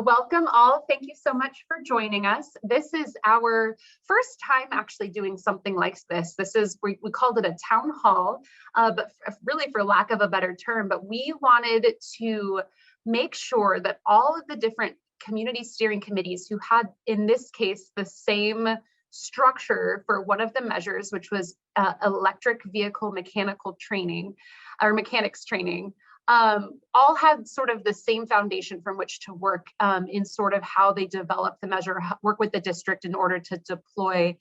Welcome all. Thank you so much for joining us. This is our first time actually doing something like this. We called it a town hall, but really for lack of a better term, but we wanted to make sure that all of the different community steering committees who had, in this case, the same structure for one of the measures, which was electric vehicle mechanical training or mechanics training, all had sort of the same foundation from which to work in sort of how they develop the measure, work with the district in order to deploy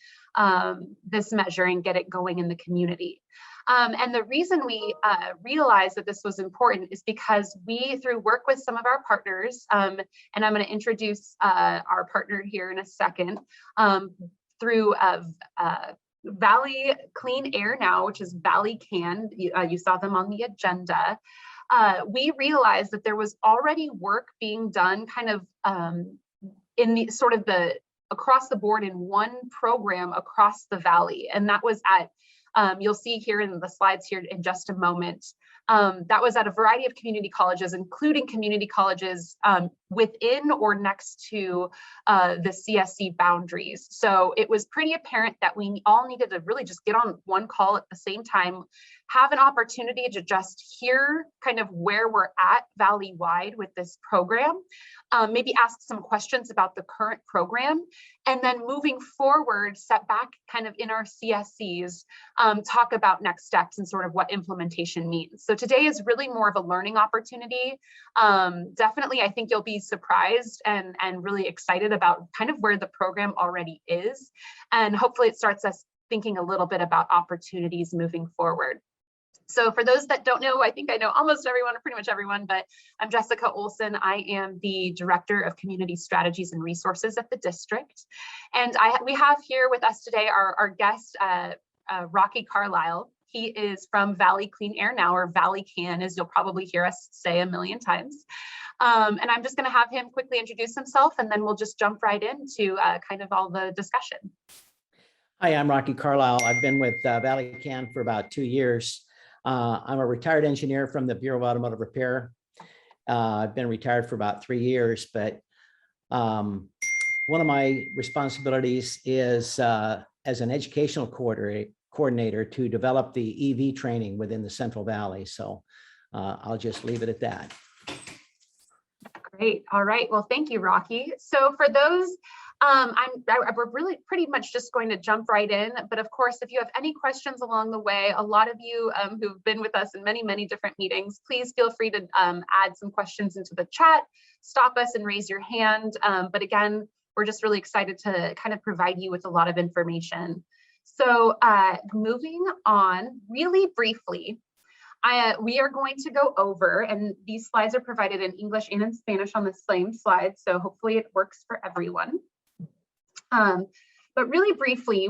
this measure and get it going in the community. And the reason we realized that this was important is because we, through work with some of our partners, and I'm going to introduce our partner here in a second, through Valley Clean Air Now, which is Valley Can, you saw them on the agenda. We realized that there was already work being done kind of in the sort of the across the board in one program across the valley. And that was at, you'll see here in the slides here in just a moment, that was at a variety of community colleges, including community colleges within or next to the CSC boundaries. So it was pretty apparent that we all needed to really just get on one call at the same time, have an opportunity to just hear kind of where we're at valley-wide with this program, maybe ask some questions about the current program, and then moving forward, set back kind of in our CSCs, talk about next steps and sort of what implementation means. So today is really more of a learning opportunity. Definitely, I think you'll be surprised and really excited about kind of where the program already is. And hopefully it starts us thinking a little bit about opportunities moving forward. So for those that don't know, I think I know almost everyone or pretty much everyone, but I'm Jessica Olson. I am the Director of Community Strategies and Resources at the district. And we have here with us today our guest, Rocky Carlisle. He is from Valley Clean Air Now, or Valley Can, as you'll probably hear us say a million times. And I'm just going to have him quickly introduce himself, and then we'll just jump right into kind of all the discussion. Hi, I'm Rocky Carlisle. I've been with Valley Can for about 2 years. I'm a retired engineer from the Bureau of Automotive Repair. I've been retired for about 3 years, but one of my responsibilities is as an educational coordinator to develop the EV training within the Central Valley. So I'll just leave it at that. Great. All right. Well, thank you, Rocky. So for those, we're really pretty much just going to jump right in. But of course, if you have any questions along the way, a lot of you who've been with us in many, many different meetings, please feel free to add some questions into the chat, stop us and raise your hand. But again, we're just really excited to kind of provide you with a lot of information. So moving on really briefly, we are going to go over, and these slides are provided in English and in Spanish on the same slide, so hopefully it works for everyone. But really briefly,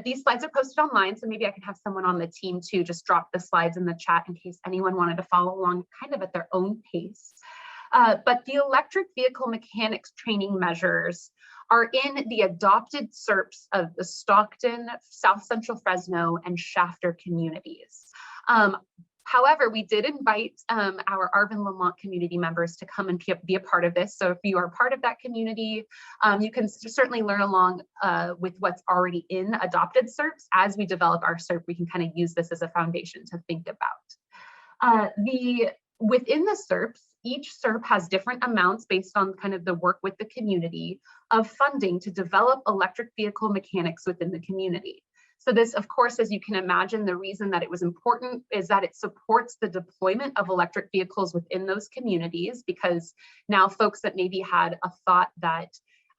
these slides are posted online, so maybe I can have someone on the team to just drop the slides in the chat in case anyone wanted to follow along kind of at their own pace. But the electric vehicle mechanics training measures are in the adopted SERPs of the Stockton, South Central Fresno, and Shafter communities. However, we did invite our Arvin Lamont community members to come and be a part of this. So if you are part of that community, you can certainly learn along with what's already in adopted SERPs. As we develop our SERP, we can kind of use this as a foundation to think about. Within the SERPs, each SERP has different amounts based on kind of the work with the community of funding to develop electric vehicle mechanics within the community. So this, of course, as you can imagine, the reason that it was important is that it supports the deployment of electric vehicles within those communities, because now folks that maybe had a thought that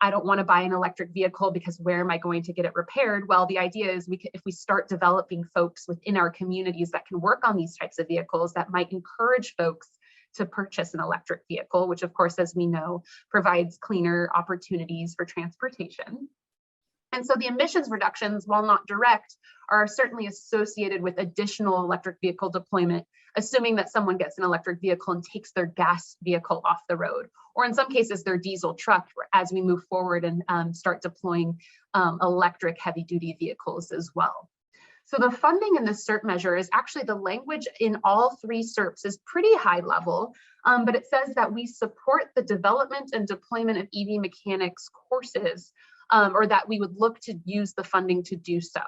I don't want to buy an electric vehicle because where am I going to get it repaired? Well, the idea is if we start developing folks within our communities that can work on these types of vehicles, that might encourage folks to purchase an electric vehicle, which of course, as we know, provides cleaner opportunities for transportation. And so the emissions reductions, while not direct, are certainly associated with additional electric vehicle deployment, assuming that someone gets an electric vehicle and takes their gas vehicle off the road, or in some cases their diesel truck, as we move forward and start deploying electric heavy duty vehicles as well. So the funding in the CERP measure is actually the language in all three CERPs is pretty high level, but it says that we support the development and deployment of EV mechanics courses, or that we would look to use the funding to do so.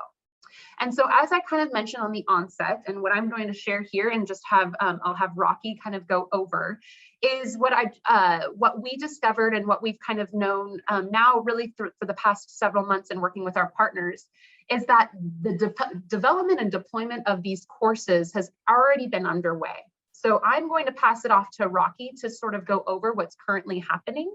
And so as I kind of mentioned on the onset, and what I'm going to share here and just have, I'll have Rocky kind of go over, is what we discovered and what we've kind of known now really for the past several months in working with our partners, is that the development and deployment of these courses has already been underway. So I'm going to pass it off to Rocky to sort of go over what's currently happening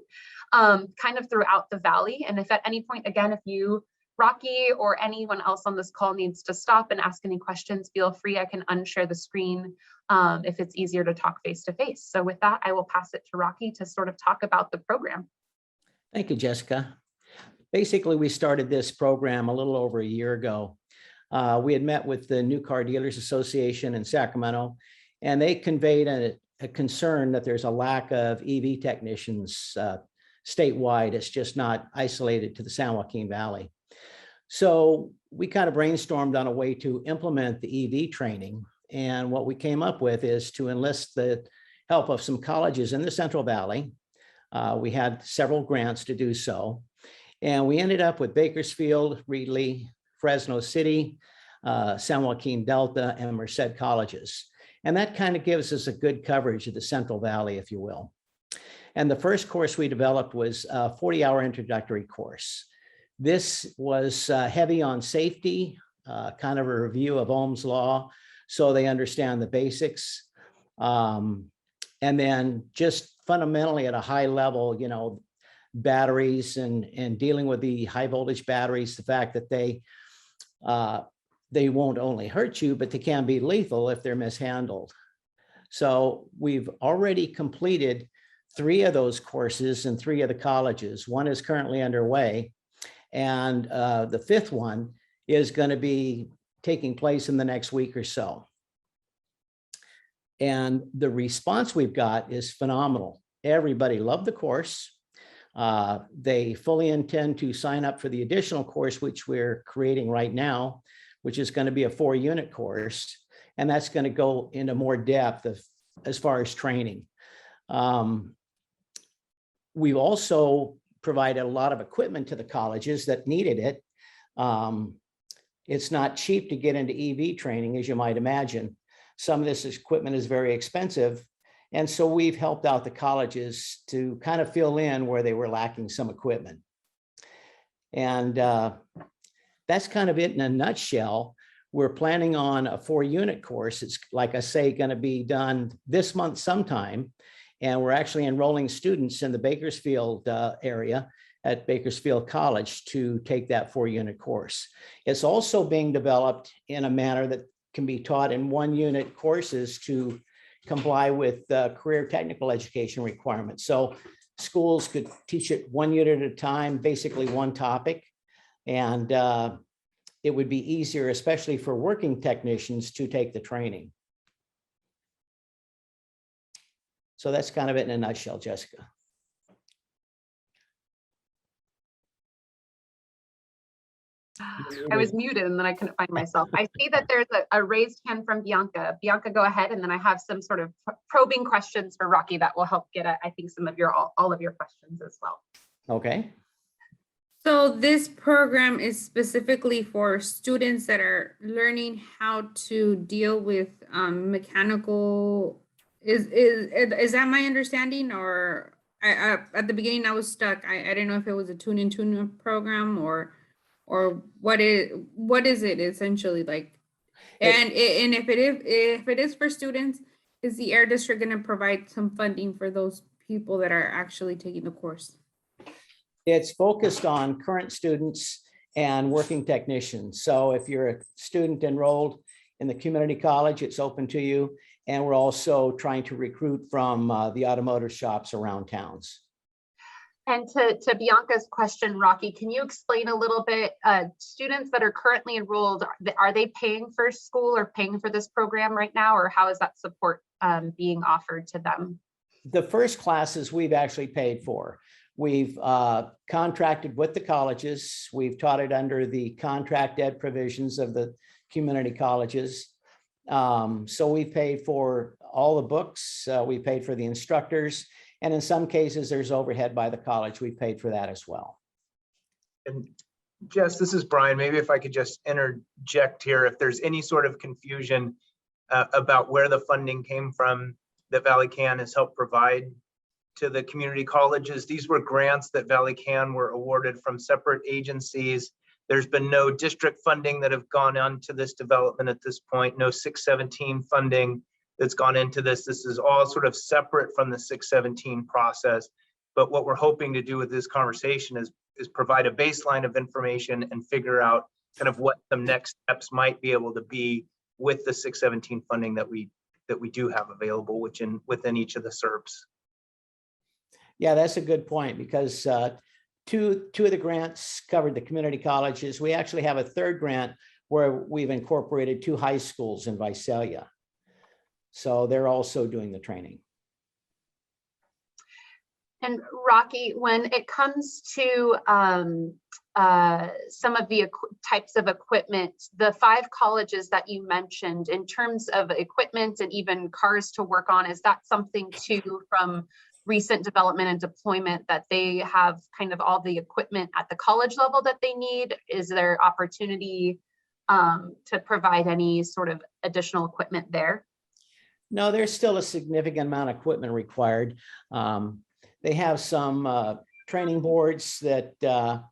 kind of throughout the Valley. And if at any point, again, if you, Rocky, or anyone else on this call needs to stop and ask any questions, feel free. I can unshare the screen if it's easier to talk face to face. So with that, I will pass it to Rocky to sort of talk about the program. Thank you, Jessica. Basically, we started this program a little over a year ago. We had met with the New Car Dealers Association in Sacramento, and they conveyed a concern that there's a lack of EV technicians statewide. It's just not isolated to the San Joaquin Valley. So we kind of brainstormed on a way to implement the EV training. And what we came up with is to enlist the help of some colleges in the Central Valley. We had several grants to do so. And we ended up with Bakersfield, Reedley, Fresno City, San Joaquin Delta, and Merced colleges. And that kind of gives us a good coverage of the Central Valley, if you will. And the first course we developed was a 40-hour introductory course. This was heavy on safety, kind of a review of Ohm's law, so they understand the basics. And then just fundamentally at a high level, you know, batteries and dealing with the high voltage batteries, the fact that they won't only hurt you, but they can be lethal if they're mishandled. So we've already completed 3 of those courses in 3 of the colleges. One is currently underway. And the 5th one is going to be taking place in the next week or so. And the response we've got is phenomenal. Everybody loved the course. They fully intend to sign up for the additional course, which we're creating right now, which is going to be a 4-unit course. And that's going to go into more depth as far as training. We've also provided a lot of equipment to the colleges that needed it. It's not cheap to get into EV training, as you might imagine. Some of this equipment is very expensive. And so we've helped out the colleges to kind of fill in where they were lacking some equipment. And that's kind of it in a nutshell. We're planning on a 4-unit course. It's, like I say, going to be done this month sometime. And we're actually enrolling students in the Bakersfield area at Bakersfield College to take that 4-unit course. It's also being developed in a manner that can be taught in 1-unit courses to comply with career technical education requirements. So schools could teach it 1 unit at a time, basically 1 topic. And it would be easier, especially for working technicians, to take the training. So that's kind of it in a nutshell, Jessica. I was muted and then I couldn't find myself. I see that there's a raised hand from Bianca. Bianca, go ahead. And then I have some sort of probing questions for Rocky that will help get at, I think, some of your, all of your questions as well. Okay. So this program is specifically for students that are learning how to deal with mechanical. Is that my understanding? Or at the beginning I was stuck. I didn't know if it was a tune-in program or what is it essentially like? And if it is for students, is the Air District going to provide some funding for those people that are actually taking the course? It's focused on current students and working technicians. So if you're a student enrolled in the community college, it's open to you. And we're also trying to recruit from the automotive shops around towns. And to Bianca's question, Rocky, can you explain a little bit, students that are currently enrolled, are they paying for school or paying for this program right now, or how is that support being offered to them? The first classes we've actually paid for. We've contracted with the colleges. We've taught it under the contract ed provisions of the community colleges. So we paid for all the books, we paid for the instructors, and in some cases there's overhead by the college. We paid for that as well. And Jess, this is Brian. Maybe if I could just interject here, if there's any sort of confusion about where the funding came from that Valley Can has helped provide to the community colleges. These were grants that Valley Can were awarded from separate agencies. There's been no district funding that have gone on to this development at this point, no 617 funding that's gone into this. This is all sort of separate from the 617 process. But what we're hoping to do with this conversation is provide a baseline of information and figure out kind of what some next steps might be able to be with the 617 funding that we do have available within each of the SERPs. Yeah, that's a good point, because two of the grants covered the community colleges. We actually have a third grant where we've incorporated 2 high schools in Visalia. So they're also doing the training. And Rocky, when it comes to some of the types of equipment, the 5 colleges that you mentioned, in terms of equipment and even cars to work on, is that something too from recent development and deployment that they have kind of all the equipment at the college level that they need? Is there opportunity to provide any sort of additional equipment there? No, there's still a significant amount of equipment required. They have some training boards that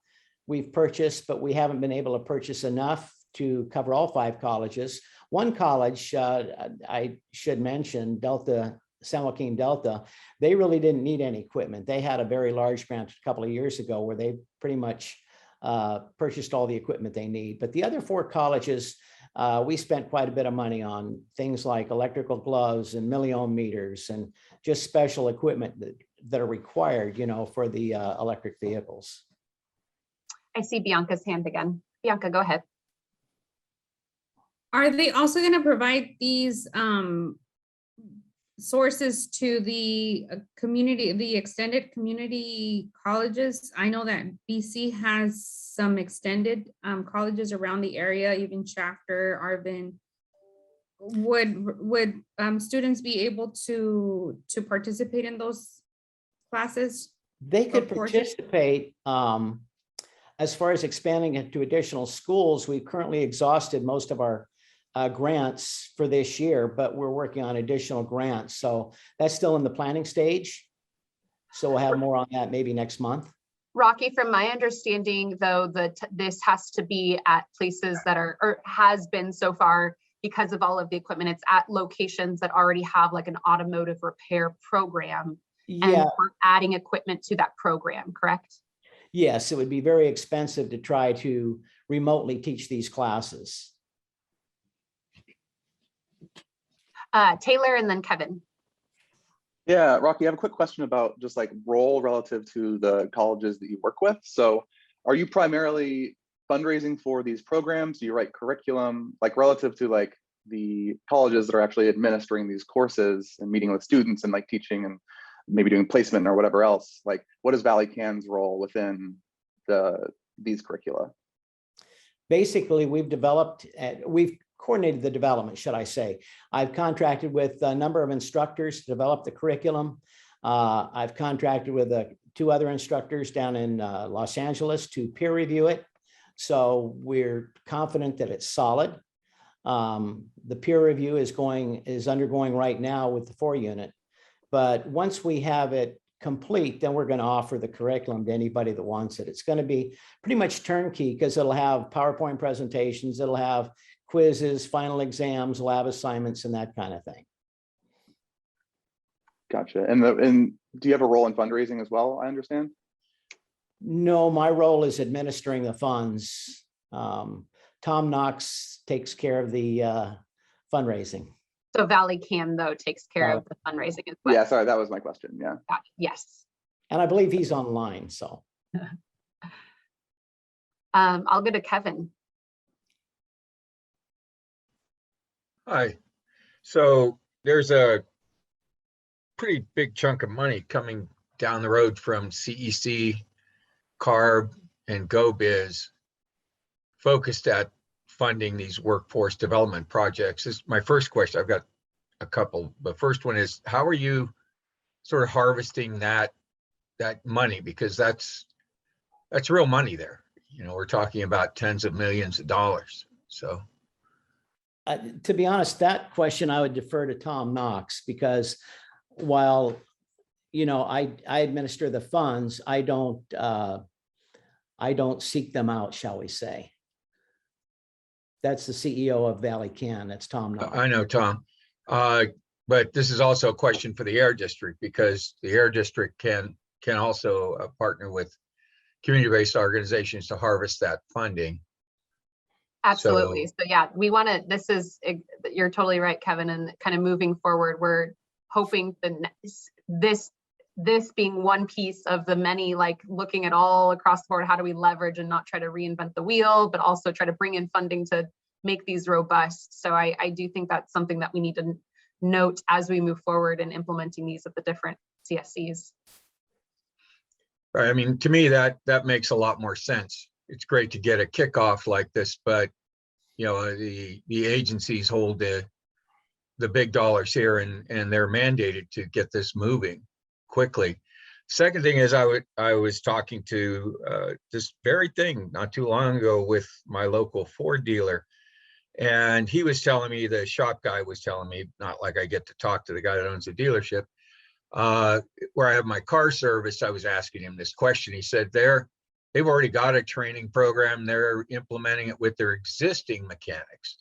we've purchased, but we haven't been able to purchase enough to cover all 5 colleges. One college, I should mention, San Joaquin Delta, they really didn't need any equipment. They had a very large grant a couple of years ago where they pretty much purchased all the equipment they need. But the other 4 colleges, we spent quite a bit of money on things like electrical gloves and milliohm meters and just special equipment that are required, for the electric vehicles. I see Bianca's hand again. Bianca, go ahead. Are they also going to provide these sources to the community, the extended community colleges? I know that BC has some extended colleges around the area, even Chapter, Arvin. Would students be able to participate in those classes? They could participate. As far as expanding it to additional schools, we've currently exhausted most of our grants for this year, but we're working on additional grants. So that's still in the planning stage. So we'll have more on that maybe next month. Rocky, from my understanding, though, that this has to be at places that are, or has been so far, because of all of the equipment, it's at locations that already have like an automotive repair program. Yeah. And we're adding equipment to that program, correct? Yes, it would be very expensive to try to remotely teach these classes. Taylor and then Kevin. Yeah, Rocky, I have a quick question about just like role relative to the colleges that you work with. So are you primarily fundraising for these programs? Do you write curriculum, like relative to like the colleges that are actually administering these courses and meeting with students and like teaching and maybe doing placement or whatever else? Like, what is Valley Can's role within these curricula? Basically, we've coordinated the development, should I say. I've contracted with a number of instructors to develop the curriculum. I've contracted with 2 other instructors down in Los Angeles to peer review it. So we're confident that it's solid. The peer review is undergoing right now with the 4 unit. But once we have it complete, then we're going to offer the curriculum to anybody that wants it. It's going to be pretty much turnkey because it'll have PowerPoint presentations, it'll have quizzes, final exams, lab assignments, and that kind of thing. Gotcha. And do you have a role in fundraising as well, I understand? No, my role is administering the funds. Tom Knox takes care of the fundraising. So Valley Can, though, takes care of the fundraising as well. Yeah, sorry, that was my question. Yeah. Yes. And I believe he's online, so. I'll go to Kevin. Hi. So there's a pretty big chunk of money coming down the road from CEC, CARB, and GoBiz focused at funding these workforce development projects. This is my first question. I've got a couple. The first one is, how are you sort of harvesting that money? Because that's real money there. You know, we're talking about tens of millions of dollars. So To be honest, that question I would defer to Tom Knox, because while, you know, I administer the funds, I don't seek them out, shall we say. That's the CEO of Valley Can. That's Tom Knox. I know, Tom. But this is also a question for the Air District, because the Air District can also partner with community-based organizations to harvest that funding. Absolutely. So yeah, we want to, you're totally right, Kevin, and kind of moving forward, we're hoping this being one piece of the many, like looking at all across the board, how do we leverage and not try to reinvent the wheel, but also try to bring in funding to make these robust. So I do think that's something that we need to note as we move forward in implementing these at the different CSCs. Right. I mean, to me, that makes a lot more sense. It's great to get a kickoff like this, but you know, the agencies hold the big dollars here, and they're mandated to get this moving quickly. Second thing is, I was talking to this very thing not too long ago with my local Ford dealer, and he was telling me, the shop guy was telling me, not like I get to talk to the guy that owns the dealership, where I have my car serviced. I was asking him this question. He said they've already got a training program. They're implementing it with their existing mechanics,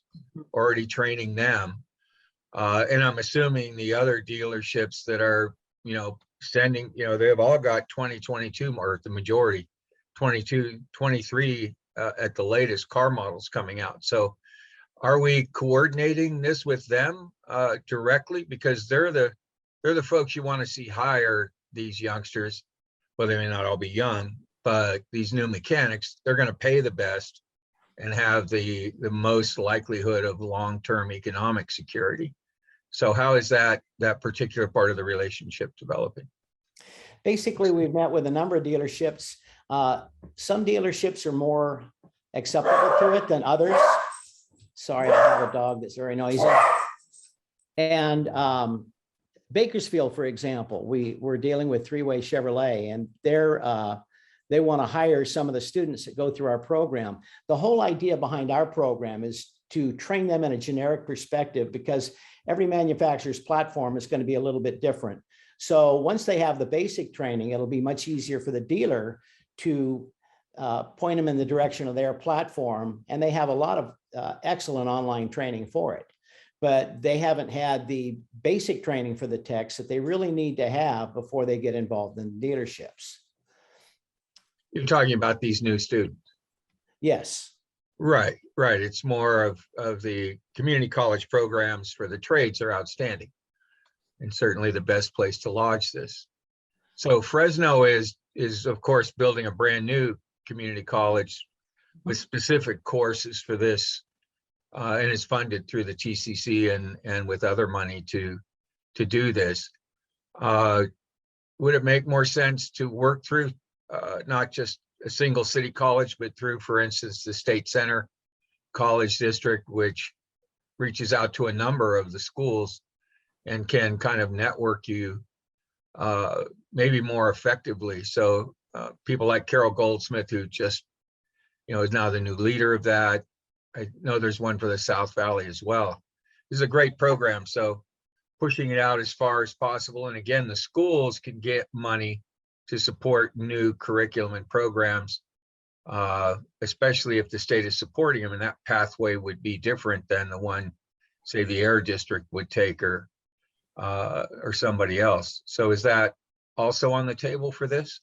already training them. And I'm assuming the other dealerships that are, you know, sending, you know, they've all got 2022, or the majority, 22, 23 at the latest car models coming out. So are we coordinating this with them directly? Because they're the folks you want to see hire these youngsters. Well, they may not all be young, but these new mechanics, they're going to pay the best and have the most likelihood of long-term economic security. So how is that particular part of the relationship developing? Basically, we've met with a number of dealerships. Some dealerships are more acceptable to it than others. Sorry, I have a dog that's very noisy. And Bakersfield, for example, we're dealing with Three-Way Chevrolet, and they want to hire some of the students that go through our program. The whole idea behind our program is to train them in a generic perspective, because every manufacturer's platform is going to be a little bit different. So once they have the basic training, it'll be much easier for the dealer to point them in the direction of their platform. And they have a lot of excellent online training for it, but they haven't had the basic training for the techs that they really need to have before they get involved in dealerships. You're talking about these new students. Yes. Right. It's more of the community college programs for the trades are outstanding, and certainly the best place to launch this. So Fresno is of course building a brand new community college with specific courses for this, and is funded through the TCC and with other money to do this. Would it make more sense to work through not just a single city college, but through, for instance, the State Center College District, which reaches out to a number of the schools and can kind of network you maybe more effectively? So people like Carol Goldsmith, who just, you know, is now the new leader of that. I know there's one for the South Valley as well. This is a great program, so pushing it out as far as possible. And again, the schools can get money to support new curriculum and programs, especially if the state is supporting them, and that pathway would be different than the one, say, the Air District would take, or somebody else. So is that also on the table for this?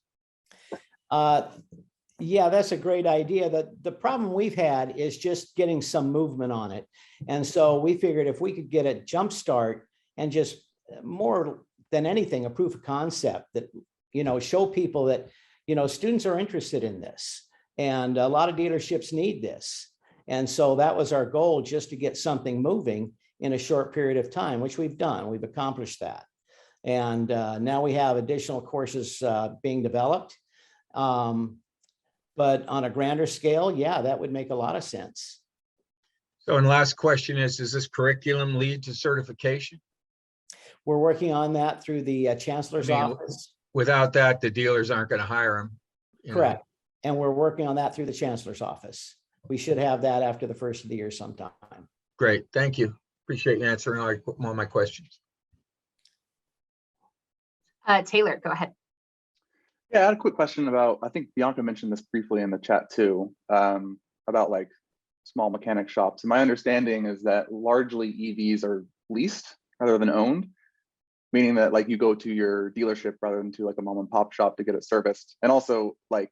Yeah, that's a great idea. The problem we've had is just getting some movement on it. And so we figured if we could get a jump start and just more than anything, a proof of concept that, you know, show people that, you know, students are interested in this, and a lot of dealerships need this. And so that was our goal, just to get something moving in a short period of time, which we've done. We've accomplished that. And now we have additional courses being developed. But on a grander scale, yeah, that would make a lot of sense. So, and last question is, does this curriculum lead to certification? We're working on that through the chancellor's I mean, office. Without that, the dealers aren't going to hire them. Correct. And we're working on that through the chancellor's office. We should have that after the first of the year sometime. Great, thank you. Appreciate you answering all my questions. Taylor, go ahead. Yeah, I had a quick question about, I think Bianca mentioned this briefly in the chat too, about like small mechanic shops. And my understanding is that largely EVs are leased rather than owned, meaning that like you go to your dealership rather than to like a mom and pop shop to get it serviced. And also like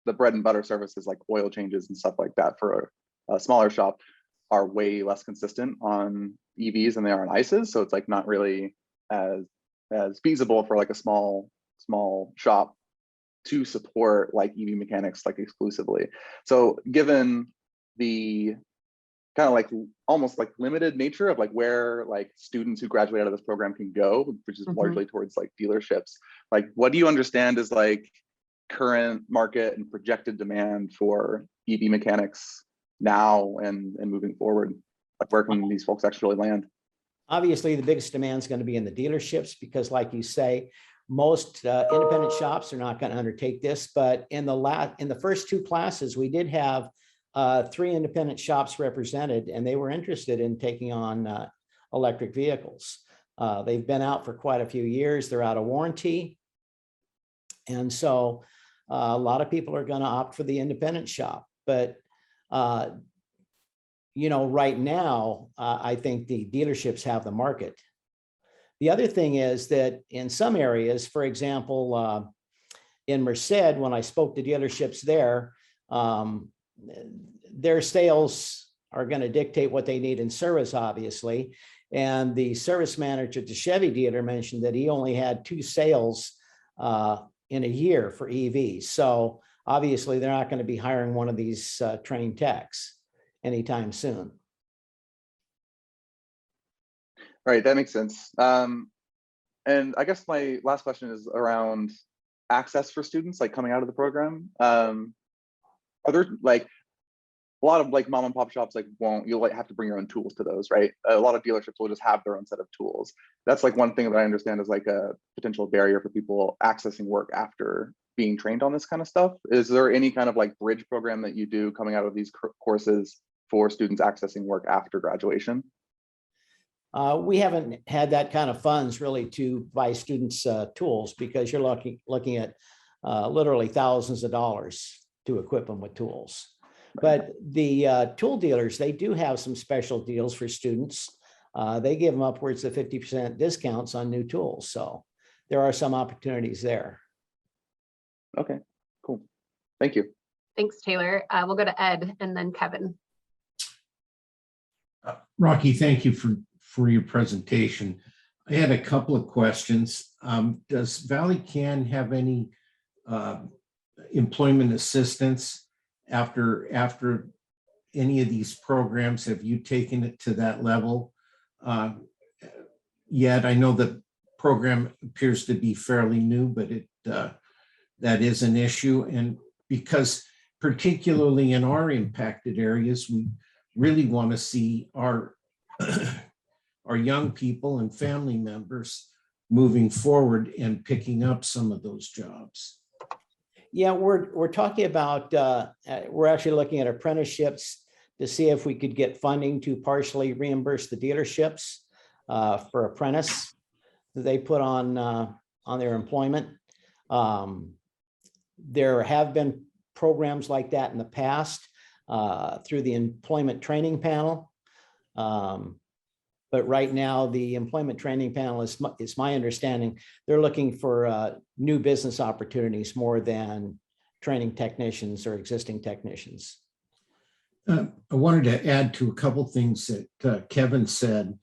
the bread and butter services like oil changes and stuff like that for a smaller shop are way less consistent on EVs than they are on ICEs. So it's like not really as feasible for like a small shop to support like EV mechanics like exclusively. So given the kind of like almost like limited nature of like where like students who graduate out of this program can go, which is largely towards like dealerships, like what do you understand is like current market and projected demand for EV mechanics now and moving forward? Like where can these folks actually land? Obviously, the biggest demand is going to be in the dealerships because, like you say, most independent shops are not going to undertake this. But in the first two classes, we did have 3 independent shops represented, and they were interested in taking on electric vehicles. They've been out for quite a few years. They're out of warranty. And so a lot of people are going to opt for the independent shop. But you know, right now, I think the dealerships have the market. The other thing is that in some areas, for example, in Merced, when I spoke to dealerships there, their sales are going to dictate what they need in service, obviously. And the service manager at the Chevy dealer mentioned that he only had 2 sales in a year for EVs. So obviously, they're not going to be hiring one of these trained techs anytime soon. Right, that makes sense. And I guess my last question is around access for students like coming out of the program. Are there like a lot of like mom and pop shops like you'll like have to bring your own tools to those, right? A lot of dealerships will just have their own set of tools. That's like one thing that I understand is like a potential barrier for people accessing work after being trained on this kind of stuff. Is there any kind of like bridge program that you do coming out of these courses for students accessing work after graduation? We haven't had that kind of funds really to buy students tools because you're looking at literally thousands of dollars to equip them with tools. But the tool dealers, they do have some special deals for students. They give them upwards of 50% discounts on new tools. So there are some opportunities there. Okay, cool. Thank you. Thanks, Taylor. We'll go to Ed and then Kevin. Rocky, thank you for your presentation. I had a couple of questions. Does Valley Can have any employment assistance after any of these programs? Have you taken it to that level yet? I know the program appears to be fairly new, but that is an issue. And because particularly in our impacted areas, we really want to see our young people and family members moving forward and picking up some of those jobs. Yeah, we're talking about, we're actually looking at apprenticeships to see if we could get funding to partially reimburse the dealerships for apprentice that they put on their employment. There have been programs like that in the past through the employment training panel. But right now, the employment training panel is my understanding, they're looking for new business opportunities more than training technicians or existing technicians. I wanted to add to a couple things that Kevin said.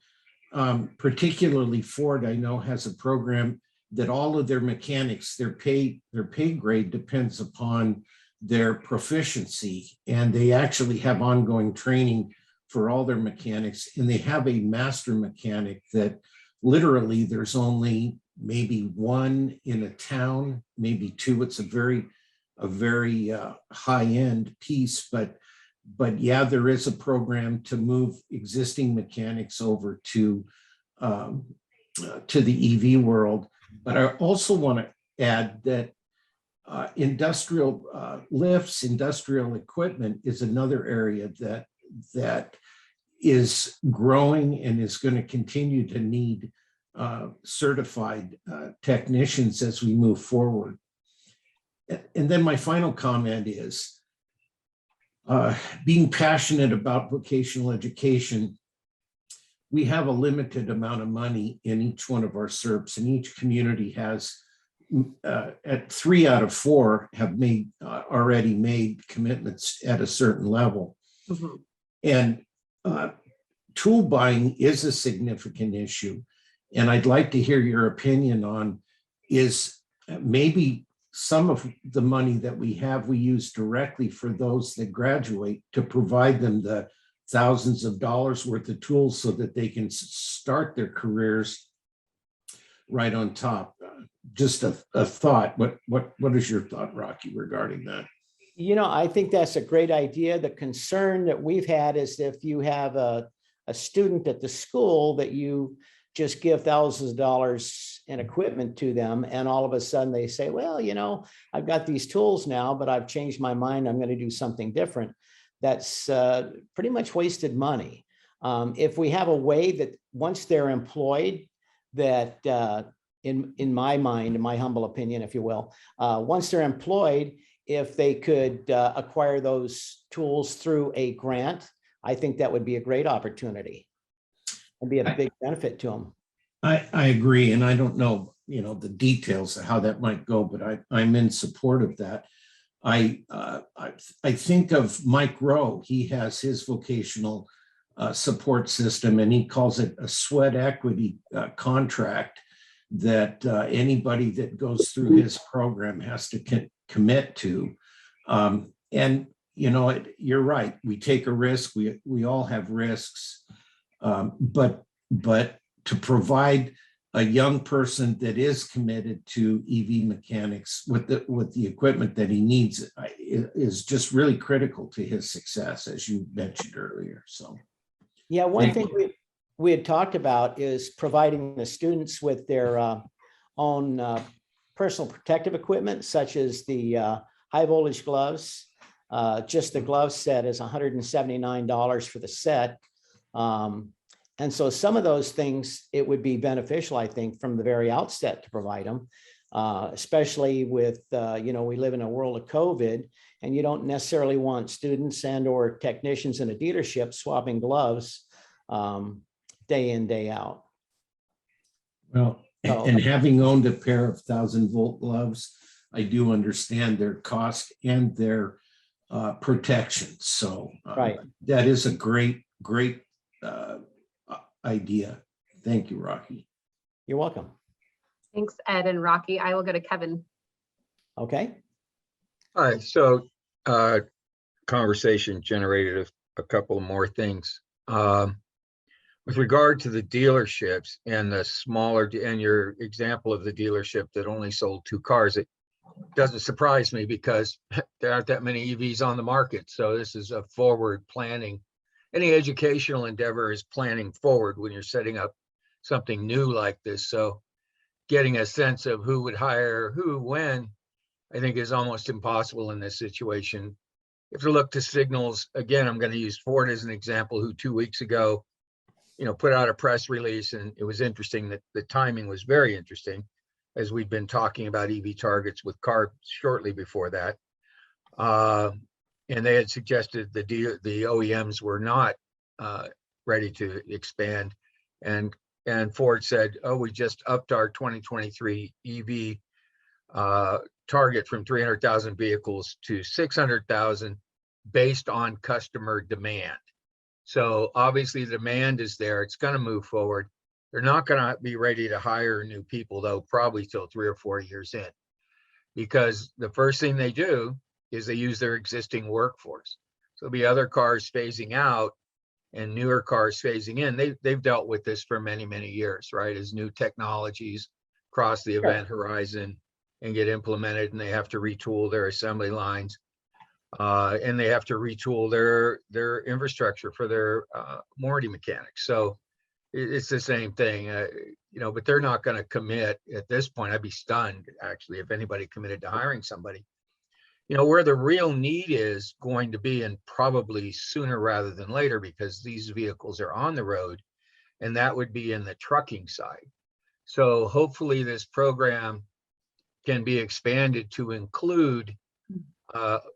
Particularly Ford, I know, has a program that all of their mechanics, their pay grade depends upon their proficiency, and they actually have ongoing training for all their mechanics. And they have a master mechanic that literally there's only maybe one in a town, maybe two. It's a very high-end piece, but But yeah, there is a program to move existing mechanics over to the EV world. But I also want to add that industrial lifts, industrial equipment is another area that is growing and is going to continue to need certified technicians as we move forward. And then my final comment is being passionate about vocational education. We have a limited amount of money in each one of our SERPs, and each community has at 3 out of 4 have already made commitments at a certain level. Mhm. And tool buying is a significant issue. And I'd like to hear your opinion on is maybe some of the money that we have, we use directly for those that graduate to provide them the thousands of dollars worth of tools so that they can start their careers right on top. Just a thought. What is your thought, Rocky, regarding that? You know, I think that's a great idea. The concern that we've had is if you have a student at the school that you just give thousands of dollars in equipment to them, and all of a sudden they say, well, you know, I've got these tools now, but I've changed my mind. I'm going to do something different. That's pretty much wasted money. If we have a way that once they're employed, that in my mind, in my humble opinion, if you will, once they're employed, if they could acquire those tools through a grant, I think that would be a great opportunity and be a big benefit to them. I agree, and I don't know, the details of how that might go, but I'm in support of that. I think of Mike Rowe. He has his vocational support system, and he calls it a sweat equity contract that anybody that goes through his program has to commit to. And you're right. We take a risk. We all have risks, but to provide a young person that is committed to EV mechanics with the equipment that he needs is just really critical to his success, as you mentioned earlier. So, yeah, one thing we had talked about is providing the students with their own personal protective equipment, such as the high voltage gloves. Just the glove set is $179 for the set. And so some of those things, it would be beneficial, I think, from the very outset to provide them, especially with, we live in a world of COVID, and you don't necessarily want students and or technicians in a dealership swapping gloves day in, day out. Well, and having owned a pair of 1,000-volt gloves, I do understand their cost and their protection. So right. That is a great idea. Thank you, Rocky. You're welcome. Thanks, Ed and Rocky. I will go to Kevin. Okay. All right, so conversation generated a couple more things. With regard to the dealerships and the smaller, and your example of the dealership that only sold 2 cars, it doesn't surprise me because there aren't that many EVs on the market. So this is a forward planning. Any educational endeavor is planning forward when you're setting up something new like this. So getting a sense of who would hire who, when, I think is almost impossible in this situation. If you look to signals, again, I'm going to use Ford as an example, who 2 weeks ago, put out a press release, and it was interesting that the timing was very interesting, as we'd been talking about EV targets with CARB shortly before that. And they had suggested the OEMs were not ready to expand. And Ford said, oh, we just upped our 2023 EV target from 300,000 vehicles to 600,000 based on customer demand. So obviously the demand is there. It's going to move forward. They're not going to be ready to hire new people, though, probably till 3 or 4 years in, because the first thing they do is they use their existing workforce. So there'll be other cars phasing out and newer cars phasing in. They've dealt with this for many, many years, right? As new technologies cross the event horizon and get implemented, and they have to retool their assembly lines. And they have to retool their infrastructure for their warranty mechanics. So it's the same thing, but they're not going to commit at this point. I'd be stunned, actually, if anybody committed to hiring somebody. Where the real need is going to be, and probably sooner rather than later, because these vehicles are on the road, and that would be in the trucking side. So hopefully this program can be expanded to include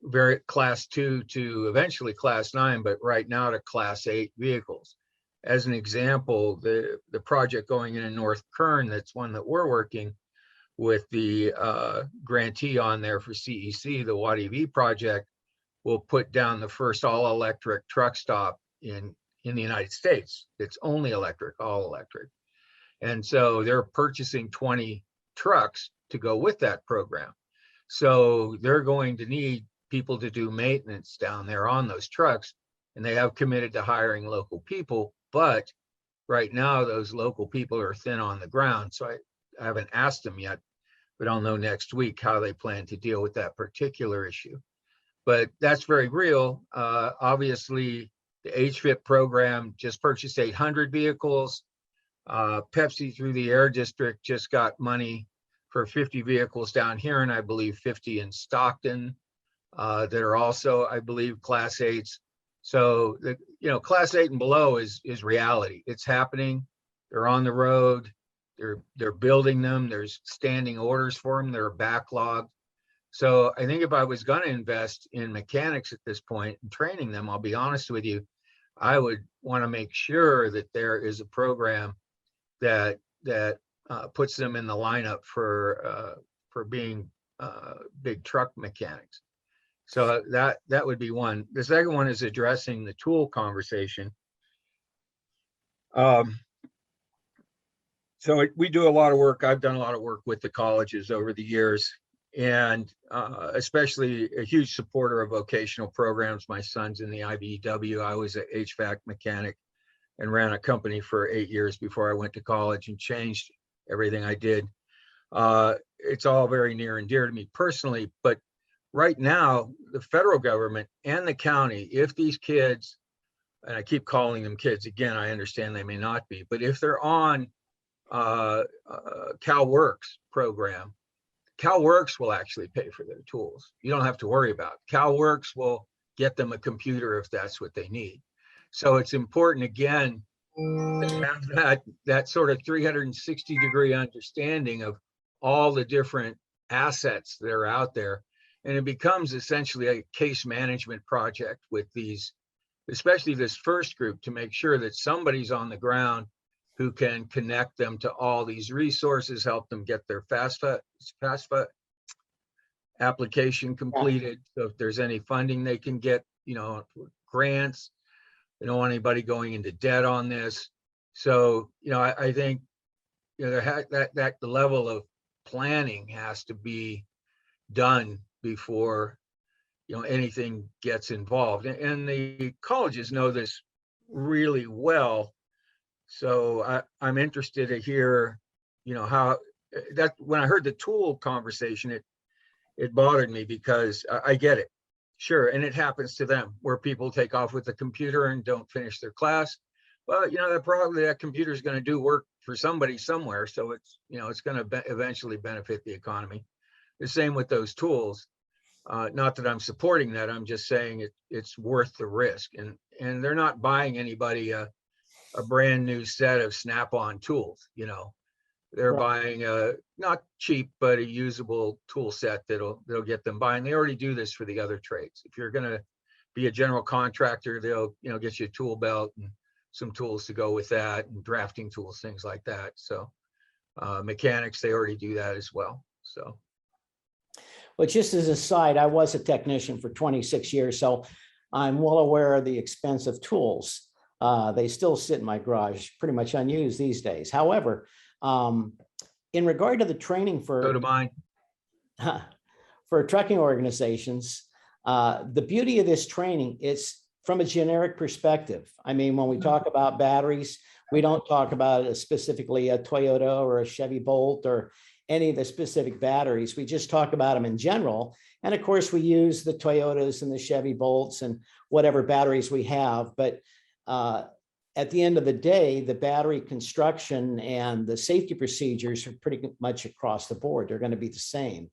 very class 2 to eventually class 9, but right now to class 8 vehicles. As an example, the project going in North Kern, that's one that we're working with the grantee on there for CEC, the Watt EV project, will put down the first all-electric truck stop in the United States. It's only electric, all electric. And so they're purchasing 20 trucks to go with that program. So they're going to need people to do maintenance down there on those trucks, and they have committed to hiring local people, but right now those local people are thin on the ground. So I haven't asked them yet, but I'll know next week how they plan to deal with that particular issue. But that's very real. Obviously, the HFIP program just purchased 800 vehicles. Pepsi through the Air District just got money for 50 vehicles down here, and I believe 50 in Stockton that are also, I believe, Class 8s. So Class 8 and below is reality. It's happening. They're on the road. They're building them. There's standing orders for them. They're backlogged. So I think if I was going to invest in mechanics at this point and training them, I'll be honest with you, I would want to make sure that there is a program that puts them in the lineup for being big truck mechanics. So that would be one. The second one is addressing the tool conversation. So we do a lot of work. I've done a lot of work with the colleges over the years, and especially a huge supporter of vocational programs. My son's in the IBEW. I was an HVAC mechanic and ran a company for 8 years before I went to college and changed everything I did. It's all very near and dear to me personally, but right now, the federal government and the county, if these kids, and I keep calling them kids again, I understand they may not be, but if they're on CalWorks program, CalWorks will actually pay for their tools. You don't have to worry about it. CalWorks will get them a computer if that's what they need. So it's important, again, to have that sort of 360-degree understanding of all the different assets that are out there. And it becomes essentially a case management project with these, especially this first group, to make sure that somebody's on the ground who can connect them to all these resources, help them get their FAFSA application completed. So if there's any funding they can get, grants, they don't want anybody going into debt on this. So, I think, that the level of planning has to be done before, anything gets involved. And the colleges know this really well. So I'm interested to hear, how that, when I heard the tool conversation, it bothered me because I get it. Sure. And it happens to them where people take off with the computer and don't finish their class. Well, that computer is going to do work for somebody somewhere. So it's, it's going to eventually benefit the economy. The same with those tools. Not that I'm supporting that. I'm just saying it's worth the risk. And they're not buying anybody a brand new set of Snap-on tools. They're buying a not cheap, but a usable tool set that'll get them by. And they already do this for the other trades. If you're going to be a general contractor, they'll get you a tool belt and some tools to go with that, and drafting tools, things like that. So mechanics, they already do that as well. So. Well, just as a side, I was a technician for 26 years, so I'm well aware of the expense of tools. They still sit in my garage, pretty much unused these days. However, in regard to the training for Go to mine. For trucking organizations, the beauty of this training is from a generic perspective. I mean, when we talk about batteries, we don't talk about specifically a Toyota or a Chevy Bolt or any of the specific batteries. We just talk about them in general. And of course, we use the Toyotas and the Chevy Bolts and whatever batteries we have. But at the end of the day, the battery construction and the safety procedures are pretty much across the board. They're going to be the same.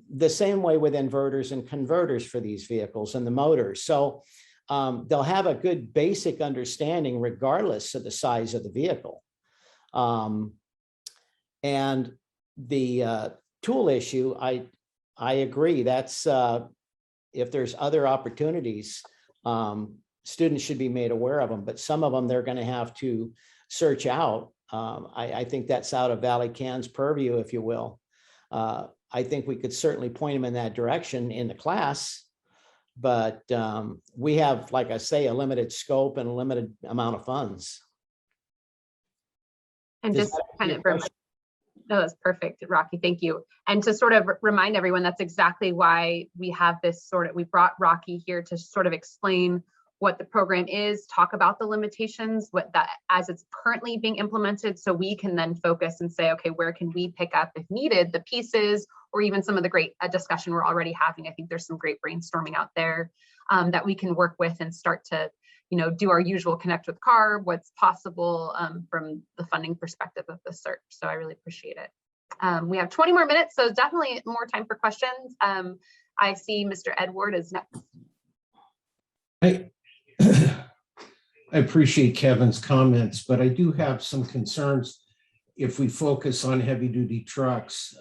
The same way with inverters and converters for these vehicles and the motors. So they'll have a good basic understanding regardless of the size of the vehicle. And the tool issue, I agree. That's if there's other opportunities, students should be made aware of them, but some of them they're going to have to search out. I think that's out of Valley Can's purview, if you will. I think we could certainly point them in that direction in the class, but we have, like I say, a limited scope and a limited amount of funds. And Does just that kind answer of, your question? no, that's perfect, Rocky, thank you. And to sort of remind everyone, that's exactly why we have this we brought Rocky here to sort of explain what the program is, talk about the limitations, what that as it's currently being implemented, so we can then focus and say, okay, where can we pick up, if needed, the pieces, or even some of the great discussion we're already having. I think there's some great brainstorming out there that we can work with and start to, do our usual connect with CARB, what's possible from the funding perspective of the search. So I really appreciate it. We have 20 more minutes, so definitely more time for questions. I see Mr. Edward is next. I appreciate Kevin's comments, but I do have some concerns if we focus on heavy duty trucks.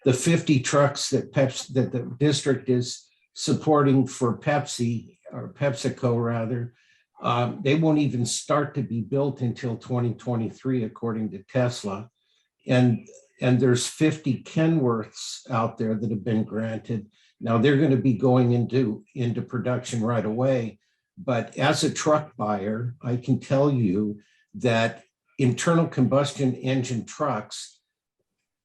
The 50 trucks that that the district is supporting for Pepsi, or PepsiCo rather, they won't even start to be built until 2023, according to Tesla. And there's 50 Kenworths out there that have been granted. Now they're going to be going into production right away. But as a truck buyer, I can tell you that internal combustion engine trucks,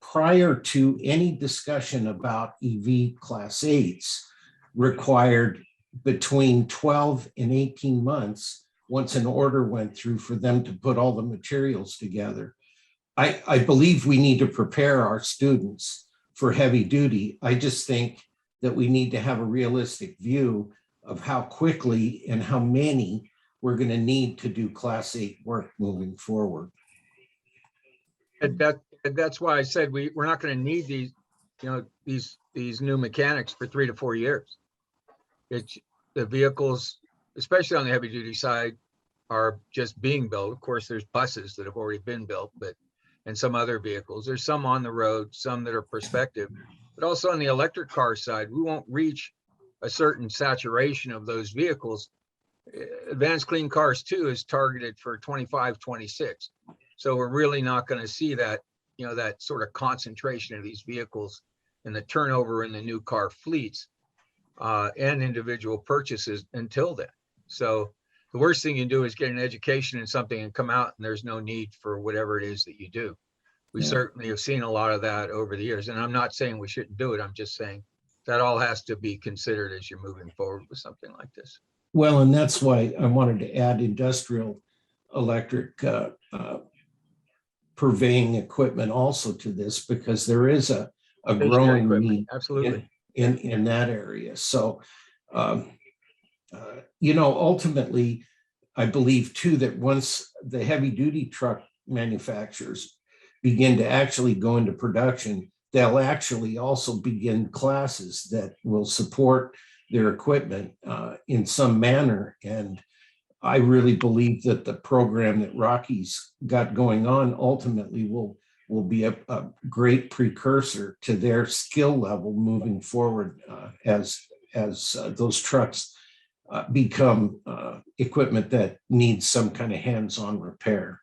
prior to any discussion about EV Class 8s, required between 12 and 18 months once an order went through for them to put all the materials together. I believe we need to prepare our students for heavy duty. I just think that we need to have a realistic view of how quickly and how many we're going to need to do Class 8 work moving forward. And that's why I said we're not going to need these new mechanics for 3 to 4 years. It's the vehicles, especially on the heavy duty side, are just being built. Of course, there's buses that have already been built, and some other vehicles. There's some on the road, some that are prospective, but also on the electric car side, we won't reach a certain saturation of those vehicles. Advanced Clean Cars 2 is targeted for 25, 26. So we're really not going to see that, that sort of concentration of these vehicles and the turnover in the new car fleets and individual purchases until then. So the worst thing you can do is get an education in something and come out and there's no need for whatever it is that you do. We certainly have seen a lot of that over the years. And I'm not saying we shouldn't do it. I'm just saying that all has to be considered as you're moving forward with something like this. Well, and that's why I wanted to add industrial electric purveying equipment also to this, because there is a growing need absolutely in that area. So, ultimately, I believe too that once the heavy duty truck manufacturers begin to actually go into production, they'll actually also begin classes that will support their equipment in some manner. And I really believe that the program that Rocky's got going on ultimately will be a great precursor to their skill level moving forward as those trucks become equipment that needs some kind of hands-on repair.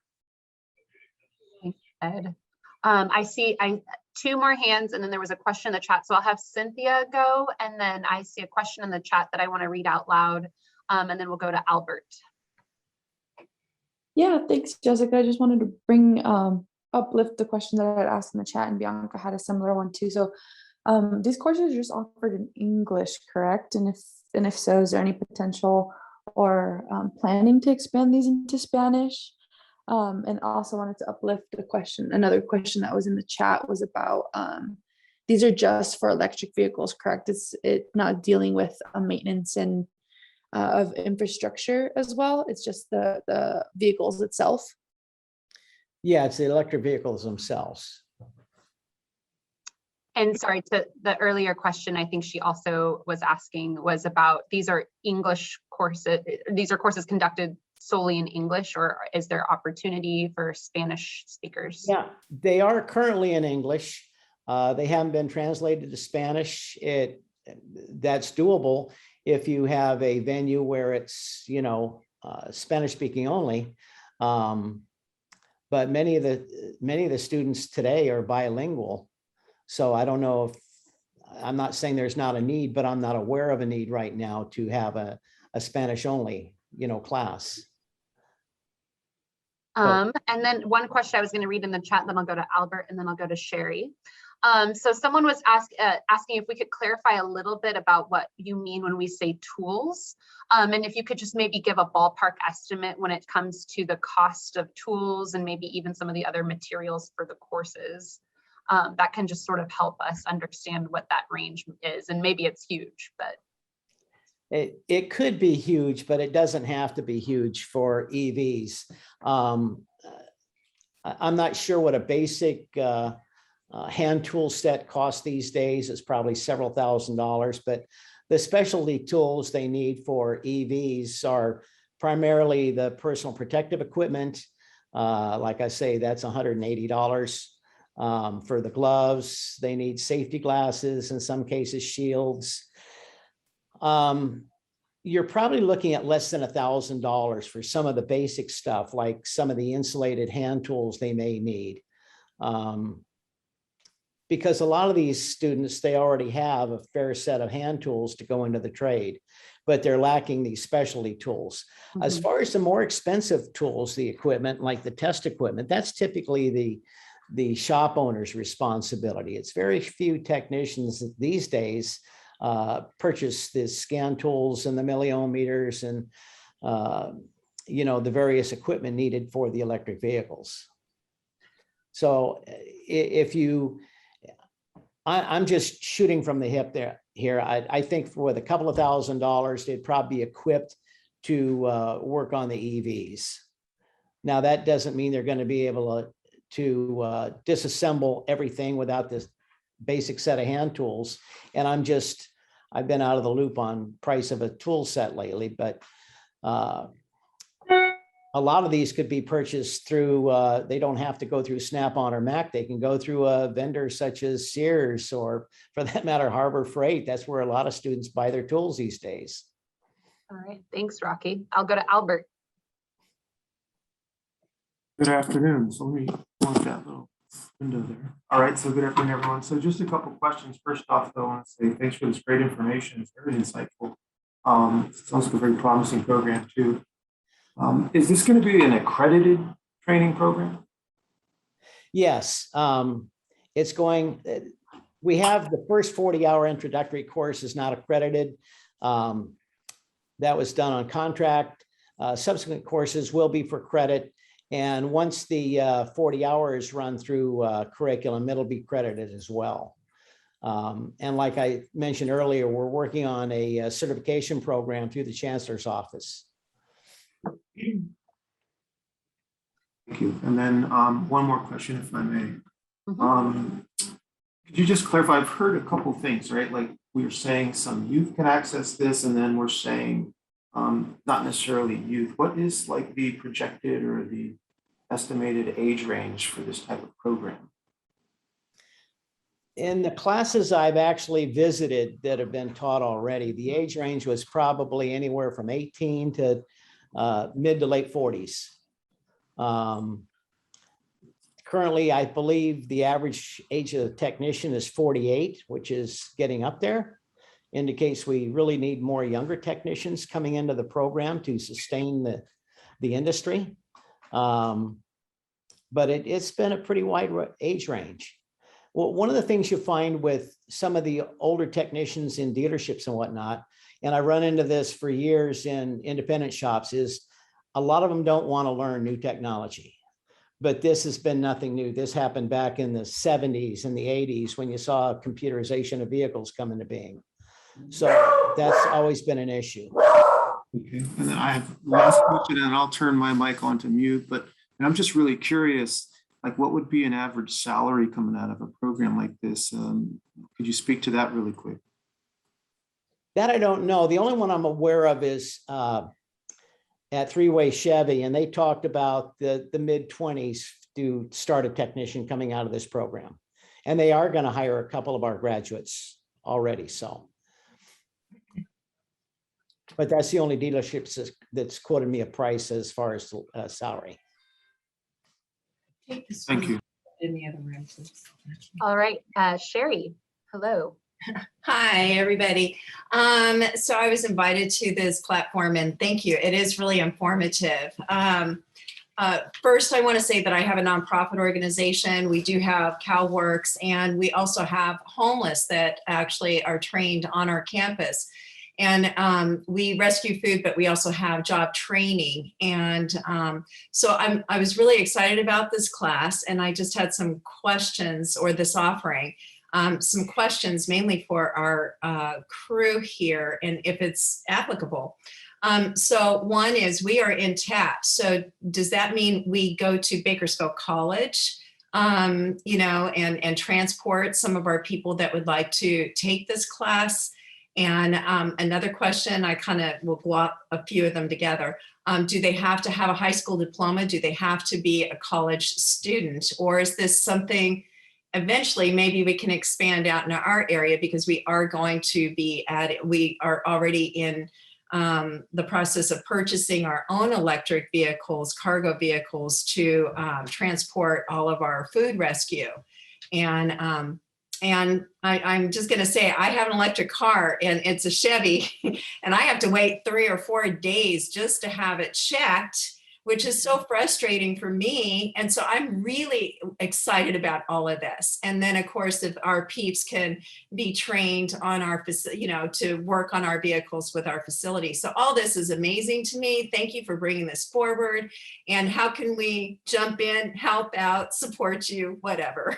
Thanks, Ed. I see two more hands, and then there was a question in the chat. So I'll have Cynthia go, and then I see a question in the chat that I want to read out loud, and then we'll go to Albert. Yeah, thanks, Jessica. I just wanted to bring uplift the question that I had asked in the chat, and Bianca had a similar one too. So these courses are just offered in English, correct? And if so, is there any potential or planning to expand these into Spanish? And also wanted to uplift the question. Another question that was in the chat was about these are just for electric vehicles, correct? It's not dealing with maintenance and of infrastructure as well. It's just the vehicles itself. Yeah, it's the electric vehicles themselves. And sorry, to the earlier question, I think she also was asking was about, these are English courses, these are courses conducted solely in English, or is there opportunity for Spanish speakers? Yeah, they are currently in English. They haven't been translated to Spanish. That's doable if you have a venue where it's, Spanish speaking only. But many of the students today are bilingual. So I don't know if, I'm not saying there's not a need, but I'm not aware of a need right now to have a Spanish only, class. And then one question I was going to read in the chat, then I'll go to Albert, and then I'll go to Sherry. So someone was asking if we could clarify a little bit about what you mean when we say tools. And if you could just maybe give a ballpark estimate when it comes to the cost of tools and maybe even some of the other materials for the courses. That can just sort of help us understand what that range is. And maybe it's huge, but. It could be huge, but it doesn't have to be huge for EVs. I'm not sure what a basic hand tool set costs these days. It's probably several $1,000s, but the specialty tools they need for EVs are primarily the personal protective equipment. Like I say, that's $180. For the gloves, they need safety glasses, in some cases shields. You're probably looking at less than $1,000 for some of the basic stuff, like some of the insulated hand tools they may need. Because a lot of these students, they already have a fair set of hand tools to go into the trade, but they're lacking these specialty tools. Mm-hmm. As far as the more expensive tools, the equipment, like the test equipment, that's typically the shop owner's responsibility. It's very few technicians these days purchase the scan tools and the milliometers and the various equipment needed for the electric vehicles. So I'm just shooting from the hip here. I think for with a couple of $1,000s, they'd probably be equipped to work on the EVs. Now that doesn't mean they're going to be able to disassemble everything without this basic set of hand tools. And I've been out of the loop on price of a tool set lately, but a lot of these could be purchased through, they don't have to go through Snap-on or Mac. They can go through a vendor such as Sears, or for that matter, Harbor Freight. That's where a lot of students buy their tools these days. All right, thanks, Rocky. I'll go to Albert. Good afternoon. So let me launch that little window there. All right, so good afternoon, everyone. So just a couple questions. First off, though, I want to say thanks for this great information. It's very insightful. It's also a very promising program, too. Is this going to be an accredited training program? Yes, it's going. We have the first 40-hour introductory course is not accredited. That was done on contract. Subsequent courses will be for credit. And once the 40 hours run through curriculum, it'll be credited as well. And like I mentioned earlier, we're working on a certification program through the Chancellor's office. Thank you. And then one more question, if I may. Mm-hmm. Could you just clarify? I've heard a couple things, right? Like we were saying some youth can access this, and then we're saying not necessarily youth. What is like the projected or the estimated age range for this type of program? In the classes I've actually visited that have been taught already, the age range was probably anywhere from 18 to mid to late 40s. Currently, I believe the average age of the technician is 48, which is getting up there. Indicates we really need more younger technicians coming into the program to sustain the industry. But it's been a pretty wide age range. Well, one of the things you find with some of the older technicians in dealerships and whatnot, and I run into this for years in independent shops, is a lot of them don't want to learn new technology. But this has been nothing new. This happened back in the 70s and the 80s when you saw computerization of vehicles come into being. So that's always been an issue. Okay, and then I have last question, and I'll turn my mic on to mute, but and I'm just really curious, like what would be an average salary coming out of a program like this? Could you speak to that really quick? That I don't know. The only one I'm aware of is at Three-Way Chevy, and they talked about the mid-20s to start a technician coming out of this program. And they are going to hire a couple of our graduates already, so. But that's the only dealership that's quoted me a price as far as salary. Thank you. In the other room, please. All right, Sherry, hello. Hi, everybody. So I was invited to this platform and thank you. It is really informative. First, I want to say that I have a nonprofit organization. We do have CalWorks, and we also have homeless that actually are trained on our campus. And we rescue food, but we also have job training. And so I was really excited about this class, and I just had some questions, or this offering. Some questions mainly for our crew here, and if it's applicable. So one is, we are in TAP. So does that mean we go to Bakersfield College, you know, and transport some of our people that would like to take this class? And another question, I kind of will block a few of them together. Do they have to have a high school diploma? Do they have to be a college student? Or is this something eventually maybe we can expand out in our area, because we are going to be we are already in the process of purchasing our own electric vehicles, cargo vehicles, to transport all of our food rescue. And I'm just going to say, I have an electric car, and it's a Chevy, and I have to wait 3 or 4 days just to have it checked, which is so frustrating for me. And so I'm really excited about all of this. And then of course, if our peeps can be trained on our, you know, to work on our vehicles with our facility. So all this is amazing to me. Thank you for bringing this forward. And how can we jump in, help out, support you, whatever.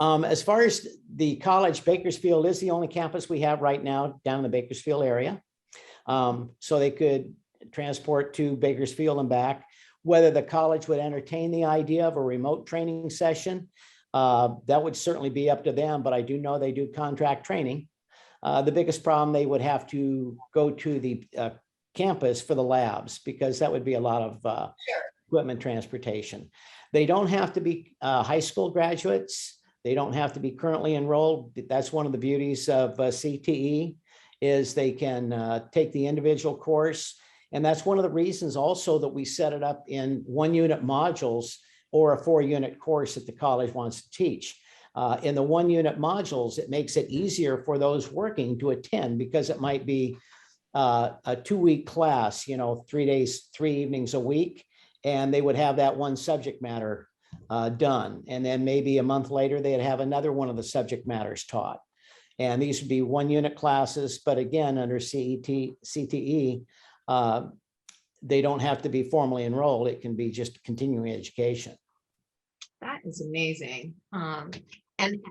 As far as the college, Bakersfield is the only campus we have right now down in the Bakersfield area. So they could transport to Bakersfield and back. Whether the college would entertain the idea of a remote training session, that would certainly be up to them, but I do know they do contract training. The biggest problem, they would have to go to the campus for the labs, because that would be a lot of equipment transportation. They don't have to be high school graduates. They don't have to be currently enrolled. That's one of the beauties of CTE, is they can take the individual course. And that's one of the reasons also that we set it up in 1-unit modules, or a 4-unit course that the college wants to teach. In the 1-unit modules, it makes it easier for those working to attend, because it might be a 2-week class, you know, 3 days, 3 evenings a week, and they would have that one subject matter done. And then maybe a month later, they'd have another one of the subject matters taught. And these would be 1-unit classes, but again, under CTE, they don't have to be formally enrolled. It can be just continuing education. That is amazing. And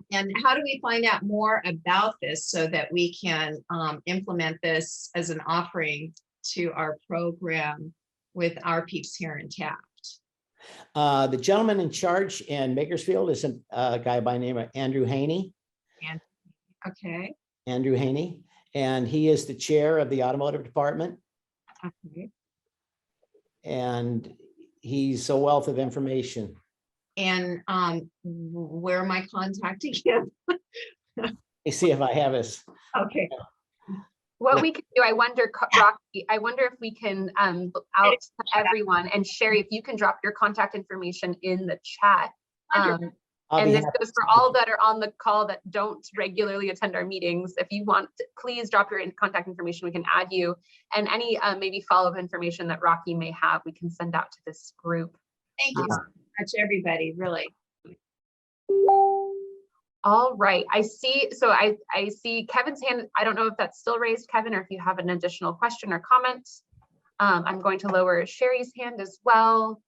how do we find out more about this so that we can implement this as an offering to our program with our peeps here in Taft? The gentleman in charge in Bakersfield is a guy by the name of Andrew Haney. Okay. Andrew Haney, and he is the chair of the automotive department. Okay. And he's a wealth of information. And where am I contacting him? Let me see if I have his. Okay. What we can do, I wonder, Rocky, I wonder if we can out to everyone, and Sherry, if you can drop your contact information in the chat. And this goes for all that are on the call that don't regularly attend our meetings. If you want, please drop your contact information. We can add you, and any maybe follow-up information that Rocky may have, we can send out to this group. Thank you so much, everybody, really. All right, I see. So I see Kevin's hand. I don't know if that's still raised, Kevin, or if you have an additional question or comment. I'm going to lower Sherry's hand as well.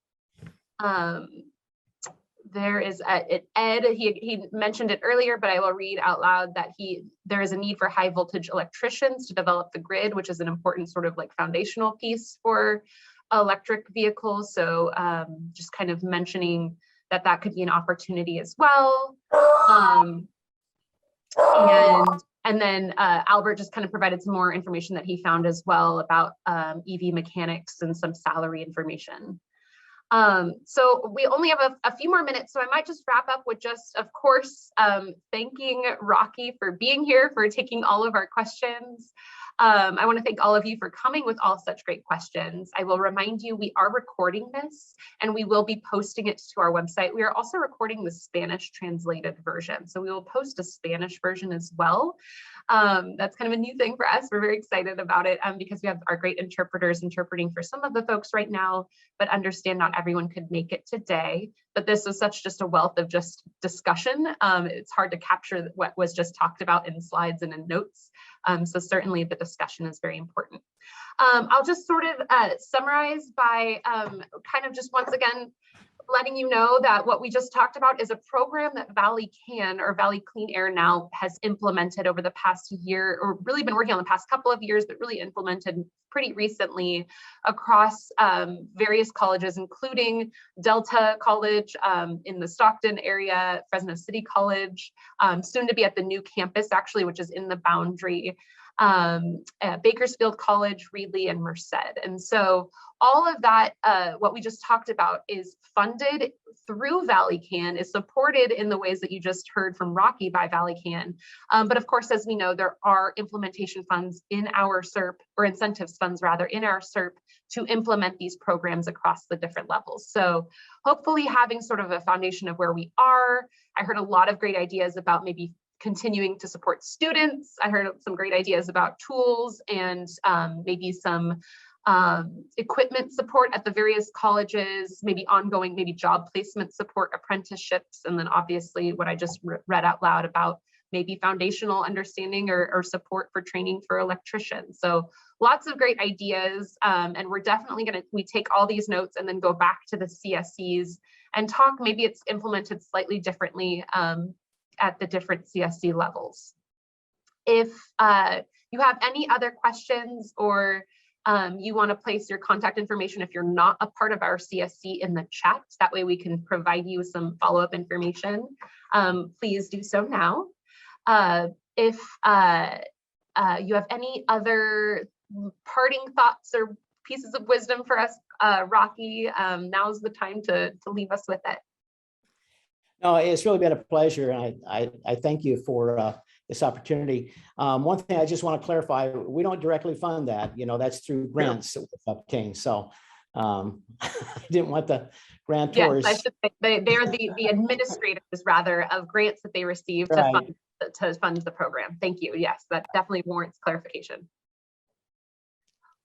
There is Ed, he mentioned it earlier, but I will read out loud that there is a need for high voltage electricians to develop the grid, which is an important sort of like foundational piece for electric vehicles. So just kind of mentioning that could be an opportunity as well. And then Albert just kind of provided some more information that he found as well about EV mechanics and some salary information. So we only have a few more minutes, so I might just wrap up with just, of course, thanking Rocky for being here, for taking all of our questions. I want to thank all of you for coming with all such great questions. I will remind you, we are recording this and we will be posting it to our website. We are also recording the Spanish translated version, so we will post a Spanish version as well. That's kind of a new thing for us. We're very excited about it because we have our great interpreters interpreting for some of the folks right now, but understand not everyone could make it today. But this was such just a wealth of just discussion. It's hard to capture what was just talked about in slides and in notes. So certainly the discussion is very important. I'll just sort of summarize by kind of just once again letting you know that what we just talked about is a program that Valley Can, or Valley Clean Air now, has implemented over the past year, or really been working on the past couple of years, but really implemented pretty recently across various colleges, including Delta College in the Stockton area, Fresno City College, soon to be at the new campus actually, which is in the Boundary, Bakersfield College, Reedley, and Merced. And so all of that, what we just talked about, is funded through Valley Can, is supported in the ways that you just heard from Rocky by Valley Can. But of course, as we know, there are implementation funds in our SERP, or incentives funds rather, in our SERP to implement these programs across the different levels. So hopefully having sort of a foundation of where we are. I heard a lot of great ideas about maybe continuing to support students. I heard some great ideas about tools and maybe some equipment support at the various colleges, maybe ongoing, maybe job placement support, apprenticeships, and then obviously what I just read out loud about maybe foundational understanding or support for training for electricians. So lots of great ideas, and we're definitely we take all these notes and then go back to the CSCs and talk, maybe it's implemented slightly differently at the different CSC levels. If you have any other questions, or you want to place your contact information if you're not a part of our CSC in the chat, that way we can provide you some follow-up information, please do so now. If you have any other parting thoughts or pieces of wisdom for us, Rocky, now's the time to leave us with it. No, it's really been a pleasure, and I thank you for this opportunity. One thing I just want to clarify, we don't directly fund that, that's through grants that we've obtained. So I didn't want the grantors. Yes, I should say they are the administrators rather of grants that they receive Right. to fund the program. Thank you. Yes, that definitely warrants clarification.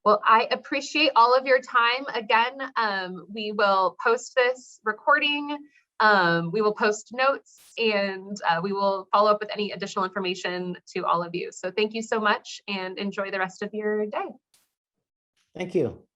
Well, I appreciate all of your time. Again, we will post this recording. We will post notes, and we will follow up with any additional information to all of you. So thank you so much, and enjoy the rest of your day. Thank you.